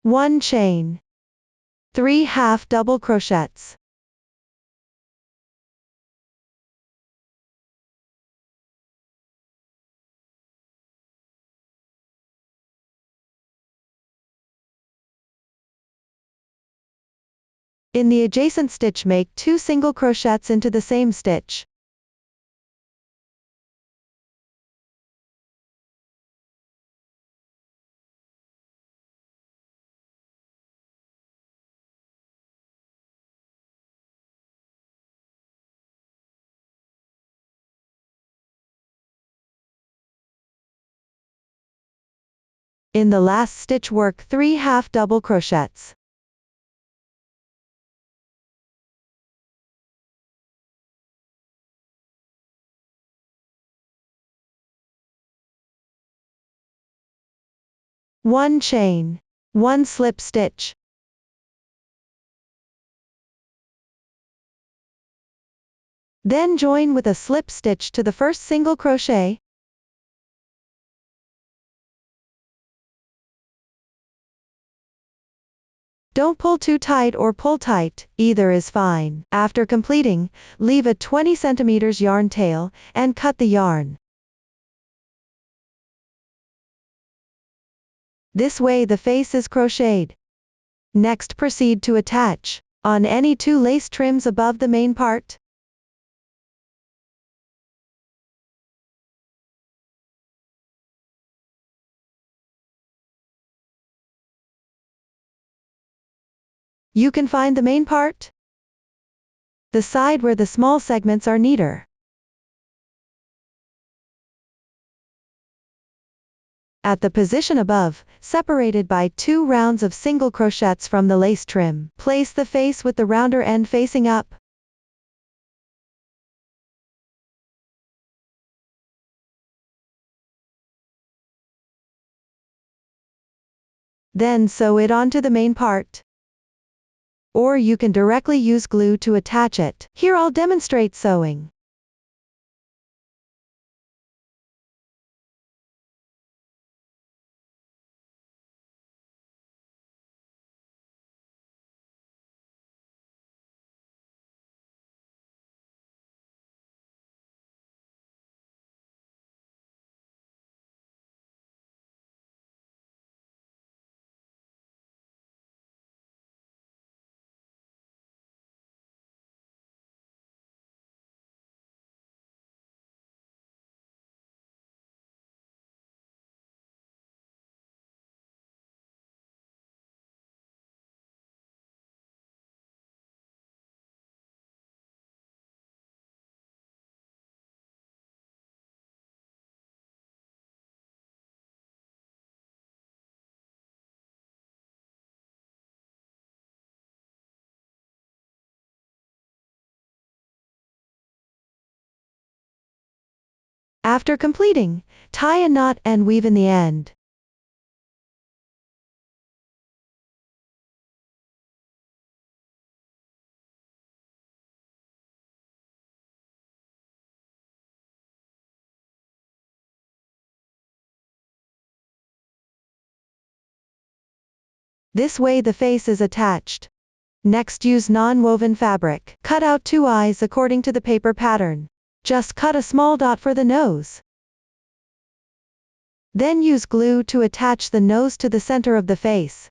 One chain. 3 half double crochets. In the adjacent stitch, make 2 single crochets into the same stitch. In the last stitch, work 3 half double crochets. One chain. One slip stitch. Then join with a slip stitch to the first single crochet. Don't pull too tight or pull tight, either is fine. After completing, leave a 20 cm yarn tail, and cut the yarn. This way the face is crocheted. Next, proceed to attach on any 2 lace trims above the main part. You can find the main part, the side where the small segments are neater. At the position above, separated by 2 rounds of single crochets from the lace trim, place the face with the rounder end facing up. Then sew it onto the main part. or you can directly use glue to attach it. Here I'll demonstrate sewing. After completing, tie a knot and weave in the end. This way the face is attached. Next, use non-woven fabric. Cut out 2 eyes according to the paper pattern. Just cut a small dot for the nose. Then use glue to attach the nose to the center of the face.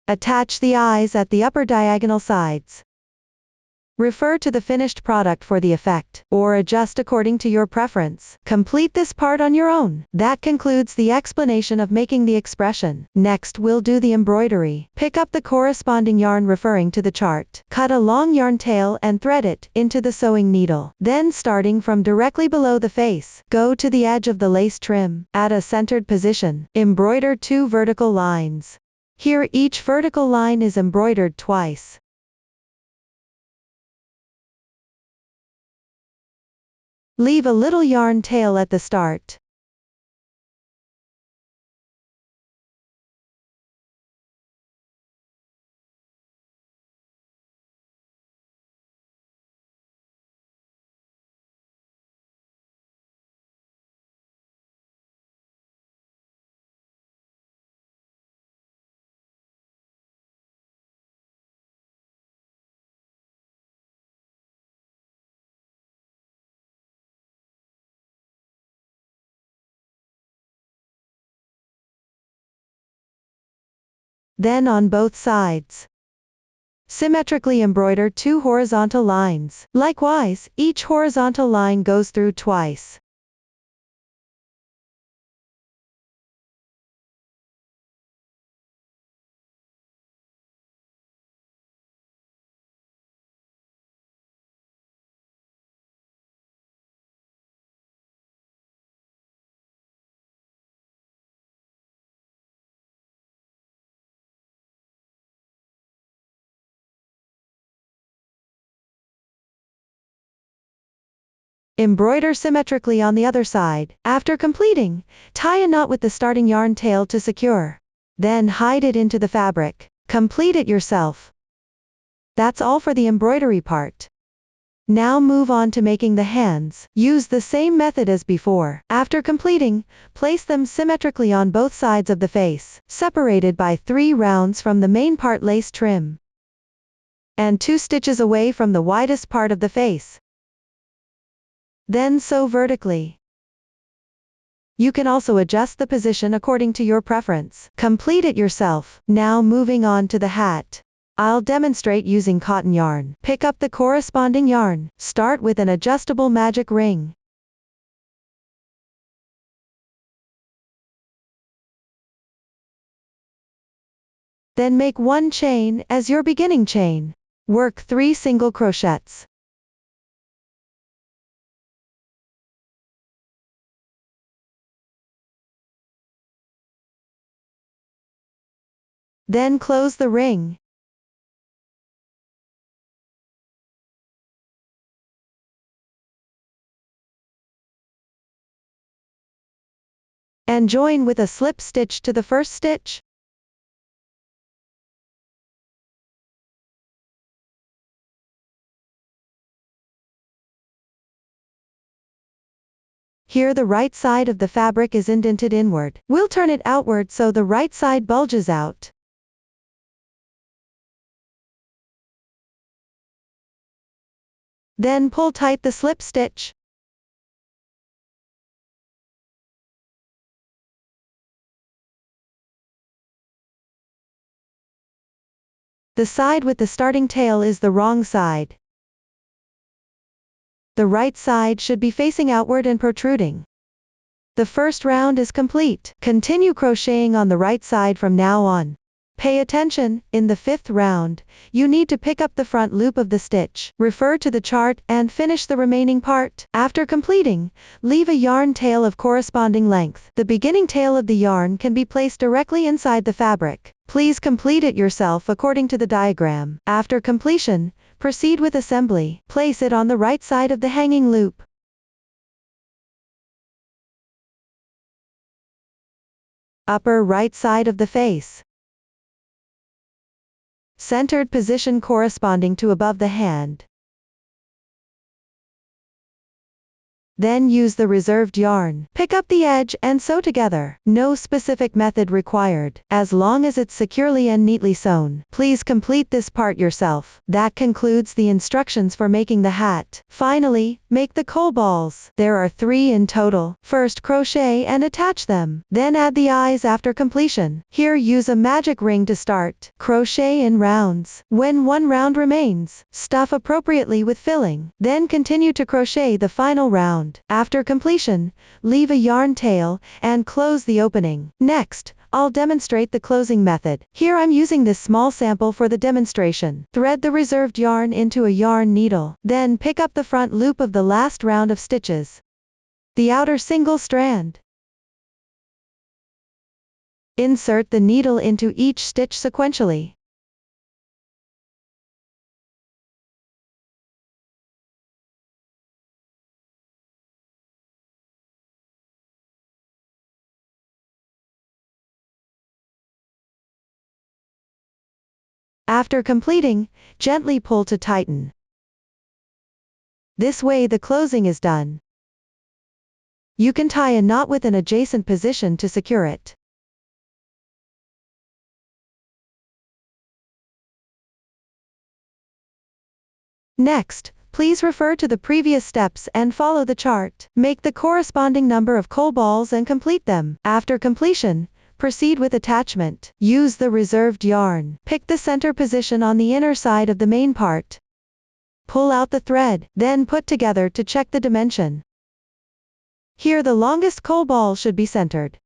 Attach the eyes at the upper diagonal sides. Refer to the finished product for the effect, or adjust according to your preference. Complete this part on your own. That concludes the explanation of making the expression. Next we'll do the embroidery. Pick up the corresponding yarn referring to the chart. Cut a long yarn tail and thread it into the sewing needle. Then starting from directly below the face, go to the edge of the lace trim. At a centered position, embroider 2 vertical lines. Here each vertical line is embroidered twice. Leave a little yarn tail at the start. Then on both sides, symmetrically embroider 2 horizontal lines. Likewise, each horizontal line goes through twice. Embroider symmetrically on the other side. After completing, tie a knot with the starting yarn tail to secure. Then hide it into the fabric. Complete it yourself. That's all for the embroidery part. Now move on to making the hands. Use the same method as before. After completing, place them symmetrically on both sides of the face, separated by 3 rounds from the main part lace trim, and 2 stitches away from the widest part of the face. Then sew vertically. You can also adjust the position according to your preference. Complete it yourself. Now moving on to the hat. I'll demonstrate using cotton yarn. Pick up the corresponding yarn. Start with an adjustable magic ring. Then make 1 chain as your beginning chain. Work 3 single crochets. Then close the ring. And join with a slip stitch to the first stitch. Here the right side of the fabric is indented inward. We'll turn it outward so the right side bulges out. Then pull tight the slip stitch. The side with the starting tail is the wrong side. The right side should be facing outward and protruding. The first round is complete. Continue crocheting on the right side from now on. Pay attention, in the fifth round, you need to pick up the front loop of the stitch. Refer to the chart and finish the remaining part. After completing, leave a yarn tail of corresponding length. The beginning tail of the yarn can be placed directly inside the fabric. Please complete it yourself according to the diagram. After completion, proceed with assembly. Place it on the right side of the hanging loop. Upper right side of the face. Centered position corresponding to above the hand. Then use the reserved yarn. Pick up the edge and sew together. No specific method required, as long as it's securely and neatly sewn. Please complete this part yourself. That concludes the instructions for making the hat. Finally, make the coal balls. There are 3 in total. First crochet and attach them. Then add the eyes after completion. Here use a magic ring to start. Crochet in rounds. When 1 round remains, stuff appropriately with filling. Then continue to crochet the final round. After completion, leave a yarn tail and close the opening. Next, I'll demonstrate the closing method. Here I'm using this small sample for the demonstration. Thread the reserved yarn into a yarn needle. Then pick up the front loop of the last round of stitches. The outer single strand. Insert the needle into each stitch sequentially. After completing, gently pull to tighten. This way the closing is done. You can tie a knot with an adjacent position to secure it. Next, please refer to the previous steps and follow the chart. Make the corresponding number of coal balls and complete them. After completion, proceed with attachment. Use the reserved yarn. Pick the center position on the inner side of the main part. Pull out the thread, then put together to check the dimension. Here the longest coal ball should be centered.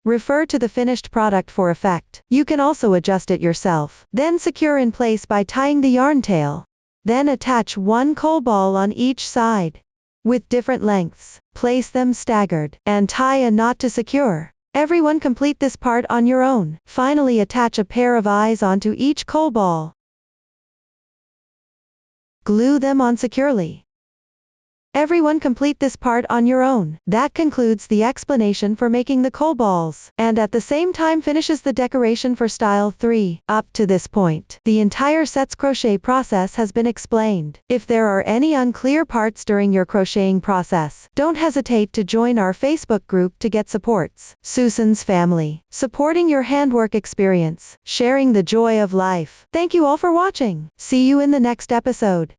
Refer to the finished product for effect. You can also adjust it yourself. Then secure in place by tying the yarn tail. Then attach 1 coal ball on each side. With different lengths, place them staggered, and tie a knot to secure. Everyone complete this part on your own. Finally attach a pair of eyes onto each coal ball. Glue them on securely. Everyone complete this part on your own. That concludes the explanation for making the coal balls, and at the same time finishes the decoration for style 3. Up to this point, the entire set's crochet process has been explained. If there are any unclear parts during your crocheting process, don't hesitate to join our Facebook group to get supports. Susan's Family, supporting your handwork experience, sharing the joy of life. Thank you all for watching. See you in the next episode.